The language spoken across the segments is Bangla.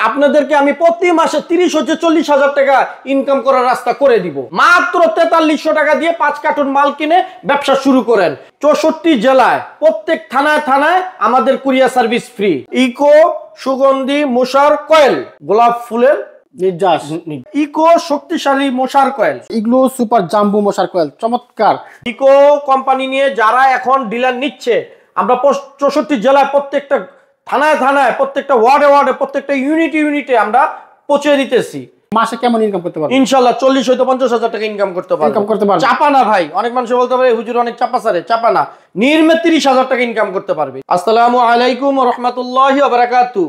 আপনাদেরকে আমি প্রতি মাসে 30-40 হাজার টাকা ইনকাম করার রাস্তা করে দিব। মাত্র 4300 টাকা দিয়ে 5 কার্টুন মাল কিনে ব্যবসা শুরু করেন। 64 জেলায় প্রত্যেক থানায় থানায় আমাদের কুরিয়ার সার্ভিস ফ্রি। ইকো সুগন্ধি মশার কয়েল, গোলাপ ফুলের নির্যাস, ইকো শক্তিশালী মশার কয়েল, ইগলো সুপার জাম্বু মশার কয়েল, চমৎকার। ইকো কোম্পানি নিয়ে যারা এখন ডিলার নিচ্ছে, আমরা 64 জেলায় প্রত্যেকটা থানায় থানায় প্রত্যেকটা ওয়ার্ডে ওয়ার্ডে প্রত্যেকটা ইউনিটে আমরা পৌঁছে দিতেছি। মাসে কেমন ইনকাম করতে পারবেন? ইনশাআল্লাহ 40-50 হাজার টাকা ইনকাম করতে পারবে। চাপা না ভাই, অনেক মানুষ বলতে পারে হুজুর অনেক চাপা সারে, চাপা না, নির্মে 30,000 টাকা ইনকাম করতে পারবে। আসসালামু আলাইকুম ওয়া রাহমাতুল্লাহি ওয়া বারাকাতুহু।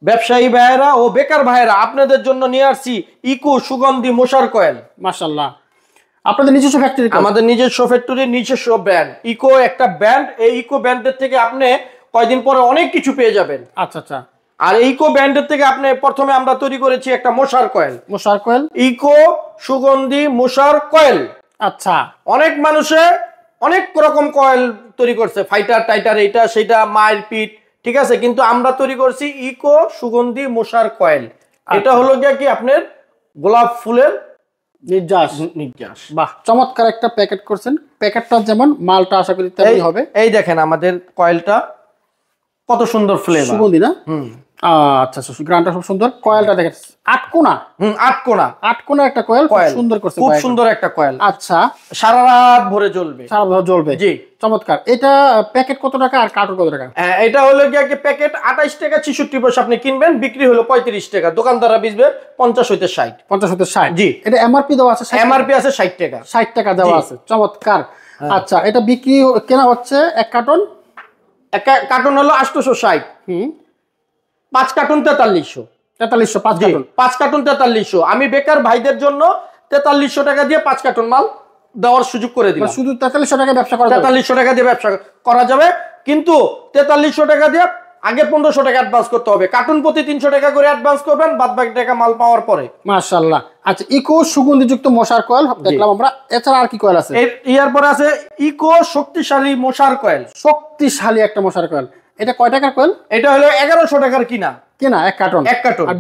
ব্যবসায়ী ভাইয়েরা ও বেকার ভাইয়েরা, আপনাদের জন্য নিয়ে আসছি ইকো সুগন্ধি মশার কয়েল। মাশাআল্লাহ, আপনাদের নিজস্ব ফ্যাক্টরি? আমাদের নিজস্ব ফ্যাক্টরি, নিজস্ব ব্র্যান্ড। ইকো একটা ব্র্যান্ড, এই ইকো ব্র্যান্ডের থেকে আপনি কয়দিন পরে অনেক কিছু পেয়ে যাবেন। আচ্ছা আচ্ছা। আর ইকো ব্র্যান্ডের থেকে আপনি প্রথমে আমরা তৈরি করেছি একটা মশার কয়েল। মশার কয়েল, ইকো সুগন্ধি মশার কয়েল। আচ্ছা। অনেক মানুষে অনেক রকম কয়েল তৈরি করছে, ফাইটার টাইটার, এটা সেটা, মায়ের পিঠ, ঠিক আছে, কিন্তু আমরা তৈরি করছি ইকো সুগন্ধি মশার কয়েল। এটা হলো গিয়ে কি আপনার গোলাপ ফুলের নির্যাস। বাহ, চমৎকার একটা প্যাকেট করছেন। প্যাকেটটা যেমন, মালটা আশা করি তেমনই হবে। এই দেখেন আমাদের কয়েলটা কত সুন্দর ফ্লেভার, সুগন্ধি না? আচ্ছা, গ্রানটা খুব সুন্দর। কয়েলটা দেখেন আটকোনা, আটকোনা একটা কয়েল, সুন্দর করছে, খুব সুন্দর একটা কয়েল। আচ্ছা, সারা রাত ভরে জ্বলবে, সারা রাত জ্বলবে। জি, চমৎকার। এটা প্যাকেট কত টাকা আর কার্টুন কত টাকা? এটা হলো গিয়ে প্যাকেট 28 টাকা 66 পয়সা আপনি কিনবেন, বিক্রি হলো 35 টাকা, দোকানদাররা বেচবে 50 হইতে 60। 50 হইতে 60। জি, এটা এমআরপি দেওয়া আছে? এমআরপি আছে 60 টাকা। 60 টাকা দেওয়া আছে, চমৎকার। আচ্ছা, এটা বিক্রি কেনা হচ্ছে এক কার্টন? এক কার্টন হলো 860। 5 কার্টন 4300। 4300 5 কার্টন? 5 কার্টন 4300। আমি বেকার ভাইদের জন্য 4300 টাকা দিয়ে 5 কার্টন মাল দেওয়ার সুযোগ করে দিলাম। শুধু 4300 টাকা ব্যবসা করা যাবে? 4300 টাকা দিয়ে ব্যবসা করা যাবে, কিন্তু 4300 টাকা দিয়ে আগে 1500 টাকা অ্যাডভান্স করতে হবে। কার্টুন প্রতি 300 টাকা করে অ্যাডভান্স করবেন, বাদ বাকি টাকা মাল পাওয়ার পরে। মাশাআল্লাহ। আচ্ছা, ইকো সুগন্ধিযুক্ত মশার কয়েল দেখলাম আমরা, এছাড়া আর কি কয়েল আছে? এর পরে আছে ইকো শক্তিশালী মশার কয়েল। শক্তিশালী একটা মশার কয়েল। এটা কয় টাকার কয়েল? এটা হলো 1100 টাকার কিনা এক কার্টন? এক কার্টন। আর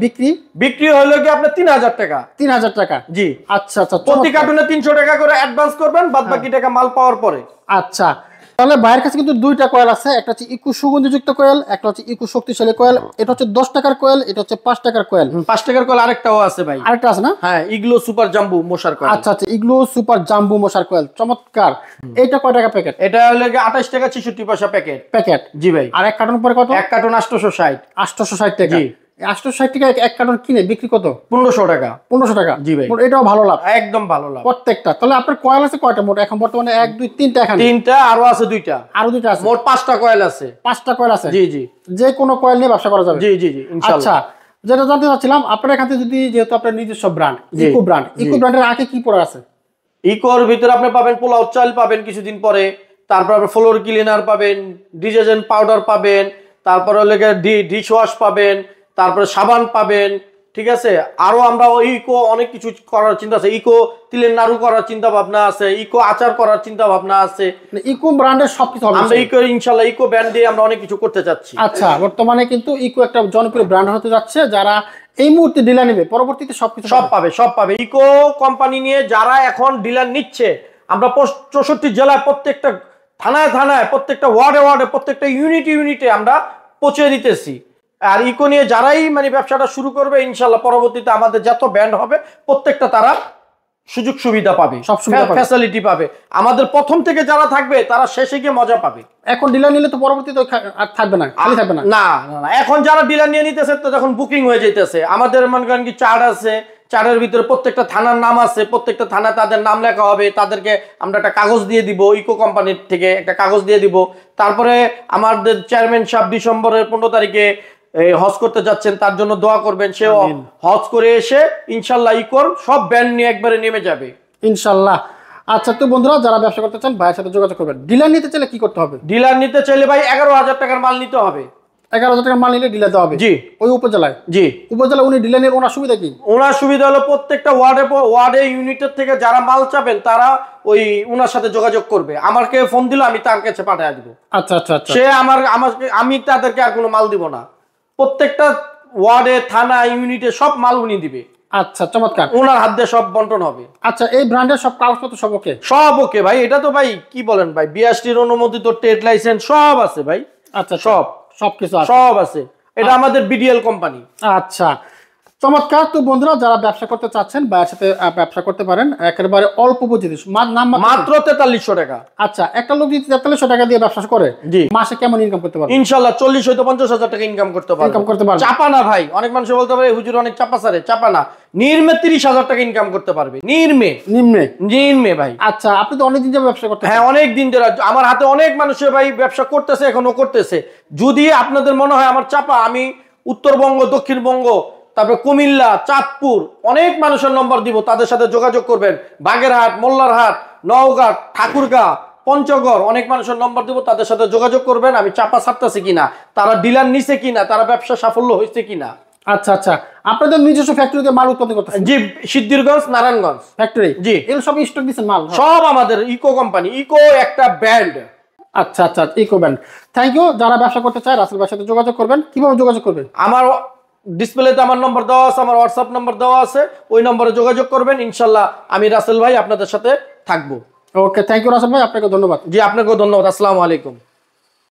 বিক্রি হলো কি আপনার 3000 টাকা। 3000 টাকা? জি। আচ্ছা আচ্ছা, প্রতি কার্টুনে 300 টাকা করে অ্যাডভান্স করবেন, বাদ বাকি টাকা মাল পাওয়ার পরে। আচ্ছা, তাহলে ভাইয়ের কাছে কিন্তু দুইটা কয়েল আছে, একটা হচ্ছে ইকো সুগন্ধিযুক্ত কয়েল, একটা হচ্ছে ইকো শক্তিশালী কয়েল। এটা হচ্ছে 10 টাকার কয়েল, এটা হচ্ছে 5 টাকার কয়েল। 5 টাকার কয়েল আরেকটাও আছে ভাই। আরেকটা আছে না? হ্যাঁ, ইগলো সুপার জাম্বু মশার কয়েল। আচ্ছা আচ্ছা, ইগলো সুপার জাম্বু মশার কয়েল, চমৎকার। এটা কয় টাকা প্যাকেট? এটা হলো 28 টাকা 66 পয়সা প্যাকেট। জি ভাই। আর এক কার্টন পরে কত? এক কার্টন 860। 860 টাকা? জি। 860 টাকা এক কার্টন কিনে বিক্রি কত? 1500 টাকা। 1500 টাকা? জি ভাই। এটাও ভালো লাভ, একদম ভালো লাভ প্রত্যেকটা। তাহলে আপনার কয়েল আছে কয়টা মোট এখন বর্তমানে? 1 2 3টা। এখন 3টা, আরো আছে 2টা। আরো 2টা আছে, মোট 5টা কয়েল আছে। 5টা কয়েল আছে? জি জি। যে কোনো কয়েল নিয়ে ব্যবসা করা যাবে? জি জি জি, ইনশাআল্লাহ। আচ্ছা, যেটা জানতে চাচ্ছিলাম, আপনার এখান থেকে যদি, যেহেতু আপনার নিজস্ব ব্র্যান্ড ইকো ব্র্যান্ডের আগে কি পড়া আছে? ইকোর ভিতরে আপনি পাবেন পোলাও চাল পাবেন কিছুদিন পরে, তারপর আপনি ফ্লোর ক্লিনার পাবেন, ডিটারজেন্ট পাউডার পাবেন, তারপরে ডিশ ওয়াশ পাবেন, তারপরে সাবান পাবেন, ঠিক আছে। আরো আমরা ইকো অনেক কিছু করার চিন্তা আছে। ইকো তিলের নাড়ু করার চিন্তা ভাবনা আছে, ইকো আচার করার চিন্তা ভাবনা আছে। ইকো ব্র্যান্ডের সবকিছু হবে আমরা ইকো, ইনশাআল্লাহ ইকো ব্র্যান্ড দিয়ে আমরা অনেক কিছু করতে যাচ্ছি। আচ্ছা, বর্তমানে কিন্তু ইকো একটা জনপ্রিয় ব্র্যান্ড হতে যাচ্ছে। যারা এই মুহূর্তে ডিলার নেবে, পরবর্তীতে সবকিছু সব পাবে। ইকো কোম্পানি নিয়ে যারা এখন ডিলার নিচ্ছে, আমরা 64 জেলায় প্রত্যেকটা থানায় থানায় প্রত্যেকটা ওয়ার্ডে ওয়ার্ডে প্রত্যেকটা ইউনিটে আমরা পৌঁছে দিতেছি। আর ইকো নিয়ে যারাই মানে ব্যবসাটা শুরু করবে, ইনশাআল্লাহ পরবর্তীতে আমাদের যত ব্র্যান্ড হবে প্রত্যেকটা তারা সুযোগ সুবিধা পাবে, সব ফ্যাসিলিটি পাবে। আমাদের প্রথম থেকে যারা থাকবে তারা শেষে গিয়ে মজা পাবে। এখন ডিলার নিলে তো পরবর্তীতে আর থাকবে না, খালি থাকবে না। না, এখন যারা ডিলার নিয়ে নিতেছে তো যখন বুকিং হয়ে যাইতেছে, আমাদের মনে করেন কি চার্ট আছে, চার্টের ভিতরে প্রত্যেকটা থানার নাম আছে, প্রত্যেকটা থানা তাদের নাম লেখা হবে, তাদেরকে আমরা একটা কাগজ দিয়ে দিব, ইকো কোম্পানির থেকে একটা কাগজ দিয়ে দিব। তারপরে আমাদের চেয়ারম্যান সাহেব ডিসেম্বরের 15 তারিখে হজ করতে যাচ্ছেন, তার জন্য দোয়া করবেন। সে হজ করে এসে ইনশাআল্লাহ ইকোর সব ব্যান্ড নিয়ে একবারে নেমে যাবে ইনশাআল্লাহ। আচ্ছা, তো বন্ধুরা যারা ব্যবসা করতে চান ভাইয়ের সাথে যোগাযোগ করবেন। ডিলার নিতে চাইলে কি করতে হবে? ডিলার নিতে চাইলে ভাই 11,000 টাকার মাল নিতে হবে। 11,000 টাকার মাল নিলে ডিলার দেওয়া হবে? জি। ওই উপজেলায়? জি। উপজেলায় উনি ডিলার নিয়ে ওনার সুবিধা কি? ওনার সুবিধা হলো প্রত্যেকটা ওয়ার্ডে ইউনিটের থেকে যারা মাল চাবেন তারা ওই ওনার সাথে যোগাযোগ করবে। আমাকে ফোন দিল, আমি তার কাছে পাঠিয়ে দিব। আচ্ছা আচ্ছা আচ্ছা। সে আমি তাদেরকে আর কোনো মাল দিব না। প্রত্যেকটা ওয়ার্ডে থানা ইউনিটে সব মাল উনি দিবে। আচ্ছা, চমৎকার। ওনার হাত দিয়ে সব বন্টন হবে। আচ্ছা, এই ব্র্যান্ডের সব কাগজপত্র সব ওকে? সব ওকে ভাই, এটা তো ভাই কি বলেন ভাই, বিএসটির অনুমোদিত ট্রেড লাইসেন্স সব আছে ভাই। আচ্ছা, সবকিছু আছে, সব আছে। এটা আমাদের বিডিএল কোম্পানি। আচ্ছা, চমৎকার। তো বন্ধুরা, যারা ব্যবসা করতে চাচ্ছেন ভাইয়ের সাথে ব্যবসা করতে পারেন একেবারে অল্প পুঁজিতে, মাত্র 4300 টাকা। আচ্ছা, একটা লোক যদি 4300 টাকা দিয়ে ব্যবসা করে জি, মাসে কেমন ইনকাম করতে পারবে? ইনশাআল্লাহ 40 হয়তো 50,000 টাকা ইনকাম করতে পারবে। চাপা না ভাই, অনেক মানুষ বলতে পারে হুজুর অনেক চাপা সারে, চাপা না, নির্মে 30,000 টাকা ইনকাম করতে পারবে। নির্মে ভাই। আচ্ছা, আপনি তো অনেকদিন যাবে ব্যবসা করতে? হ্যাঁ, অনেক দিন ধরে আমার হাতে অনেক মানুষের ভাই ব্যবসা করতেছে, এখনো করতেছে। যদি আপনাদের মনে হয় আমার চাপা, আমি উত্তরবঙ্গ, দক্ষিণবঙ্গ, তারপরে কুমিল্লা, চাঁদপুর অনেক মানুষের নম্বর দিব, তাদের সাথে যোগাযোগ করবেন। বাগেরহাট, মোল্লারহাট, নওগাঁ, ঠাকুরগাঁ, পঞ্চগড় অনেক মানুষের নম্বর দিব, তাদের সাথে যোগাযোগ করবেন। আমি চাপা ছাড়তেছি কিনা, তারা ডিলার নিছে কিনা, তারা ব্যবসা সাফল্য হয়েছে কিনা। আচ্ছা আচ্ছা, আপনাদের নিজস্ব ফ্যাক্টরিতে মাল উৎপাদন করতেছেন? জি, সিদ্ধিরগঞ্জ, নারায়ণগঞ্জ ফ্যাক্টরি। জি, এর সব স্টক দিচ্ছেন মাল? সব আমাদের ইকো কোম্পানি। ইকো একটা ব্র্যান্ড। আচ্ছা আচ্ছা, ইকো ব্র্যান্ড। Thank you. যারা ব্যবসা করতে চায় রাসেল ভাইয়ের সাথে যোগাযোগ করবেন। কিভাবে যোগাযোগ করবেন? আমার ডিসপ্লেতে আমার নম্বর দেওয়া আছে, আমার হোয়াটসঅ্যাপ নম্বর দেওয়া আছে, ওই নম্বরে যোগাযোগ করবেন। ইনশাল্লাহ আমি রাসেল ভাই আপনাদের সাথে থাকবো। ওকে, থ্যাংক ইউ রাসেল ভাই, আপনাকে ধন্যবাদ। জি, আপনাকেও ধন্যবাদ। আসসালামু আলাইকুম।